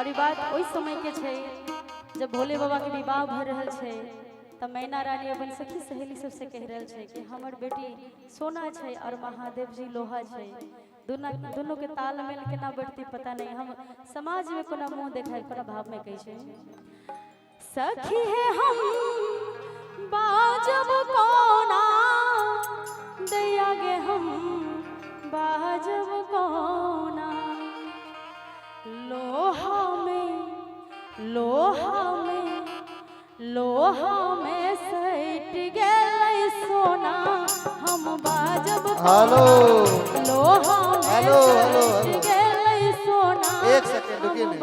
और ई बात ओइ समय के छै जब भोले बाबा के विवाह भ रहल छै त मैना रानी अपन सखी सहेली सबसे कह रहल छै कि हमर बेटी सोना छै और महादेव जी लोहा छै। दोनों के तालमेल केना बढ़ती पता नहीं। हम समाज में कोना मुंह देखाय कोना भाव में कह छै सखी है हम बाजब कोना दैया गे हम बाजब कोना लोहा में सैट गेलै सोना हम बाजब हेलो लोहा हेलो हेलो सैट गेलै सोना। एक सेकंड रुकिए नहीं,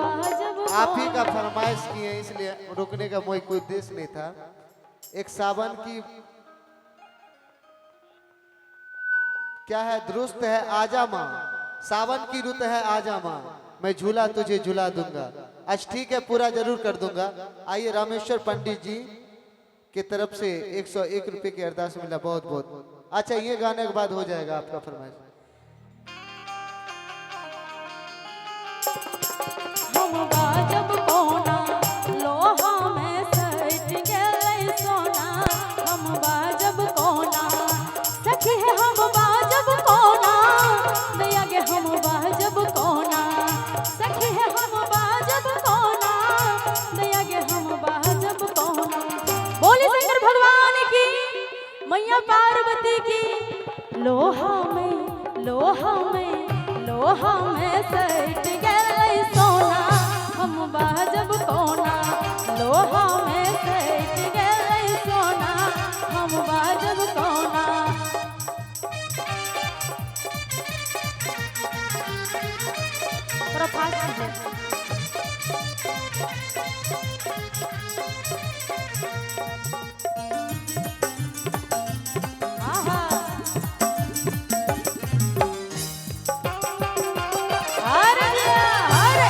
आप ही का फरमाइश की है इसलिए रुकने का कोई उद्देश्य नहीं था। एक सावन की क्या है दुरुस्त है आजा माँ, सावन की रुत है आजा माँ, मैं झूला तुझे झूला दूंगा। आज ठीक है पूरा जरूर कर दूंगा। आइए रामेश्वर पंडित जी की तरफ से 101 रुपए की अरदास मिला, बहुत बहुत अच्छा। ये गाने के बाद हो जाएगा आपका फरमाइश। हम बाजब कोना लोहा में सैट गेलै सोना हम बाजब कोना सखी है हम बाजब कोना दैया गे हम बाजब कोना सखी है हम बाजब कोना दैया गे हम बाजब कोना। बोले शंकर भगवान की मैया पार्वती की लोहा में सैट गेलै सोना हम बाजब कोना लोहा में सैट गेलै सोना हम बाजब कोना। थोड़ा फास्ट कीजिए। आहा अरे अरे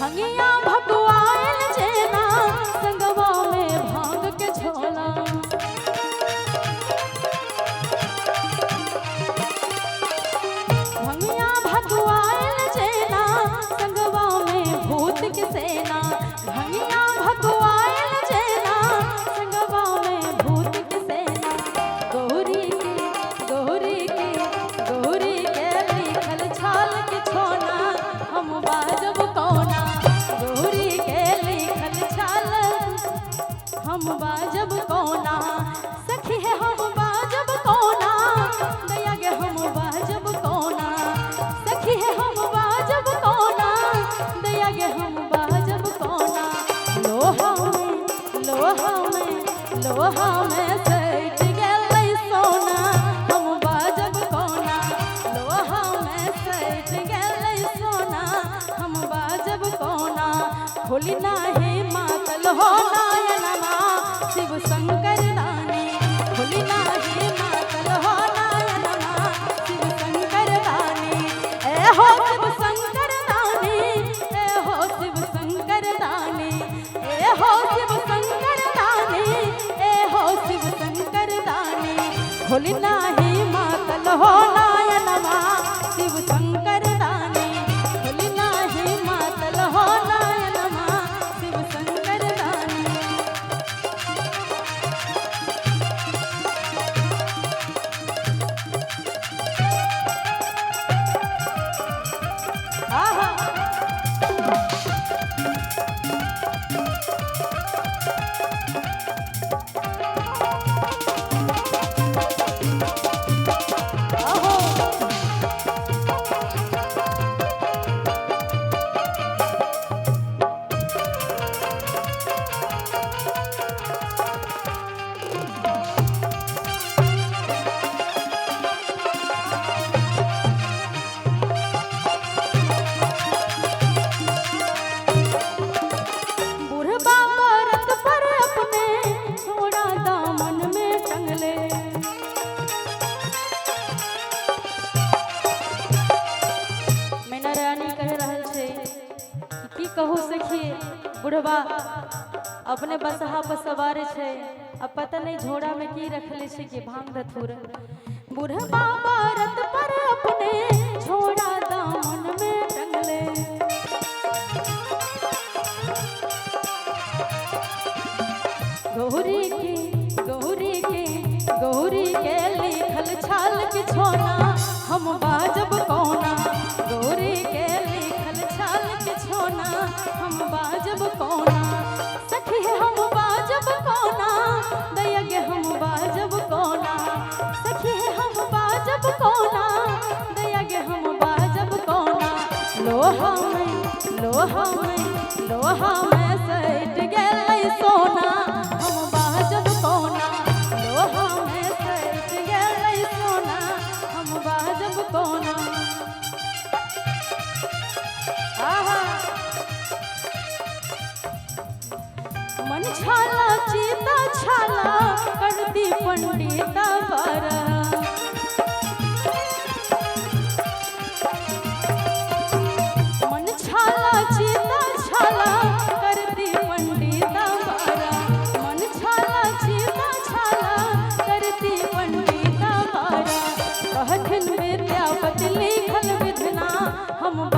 भंगिया भगवान जेना संगवा में भांग के झोला भंगिया भगवान जेना संगवा में भूत के सेना भंगिया भगवान जेना संगवा में भूत के सेना गौरी के लिखल छाल के छोना हम बाजब कोना गौरी के लिखल छाल हम बाजब कोना सखी है हम बाजब कोना दैया गे हम बाजब कोना सखी है हम बाजब कोना दैया गे हम बाजब कोना लोहा में सैट गेलै सोना हम बाजब कोना लोहा में सैट गेलै सोना हम बाजब कोना। खोली नाही मातल हो नायनमा शिव शंकर दानी खोली नाही मातल हो नायनमा शिव शंकर दानी ए हो शिव शंकर दानी ए हो शिव शंकर दानी ए हो शिव शंकर दानी ए हो शिव शंकर दानी खोली नाही मातल हो नायनमा शिव शंकर दानी खोली नाही मातल हो नायनमा शिव शंकर दानी। आहा बुढ़वा अपने बसहा पर सवार छे अब पता नहीं झोड़ा में की रखले से के भांग धतूर बूढ़ा बाबा रत पर अपने झोड़ा दामन में टंगले गौरी के लिखल छाल के छोना हम बाजब कौना गौरी के लिखल छाल के छोना हम बाजब कौना सखी हम बाजब कौना दया गे हम बाजब कौना सखी हम बाजब कौना दया गे हम बाजब कौना लोहा में सैट गेलै सोना हम बाजब कौना लोहा में सैट गेलै सोना हम बाजब कौना आहा मन छाला चीता छाला करती पंडिता बारा मन छाला चीता छाला करती पंडिता बारा मन छाला चीता छाला करती पंडिता बारा कहथिन विद्यापति लिखल विधना हम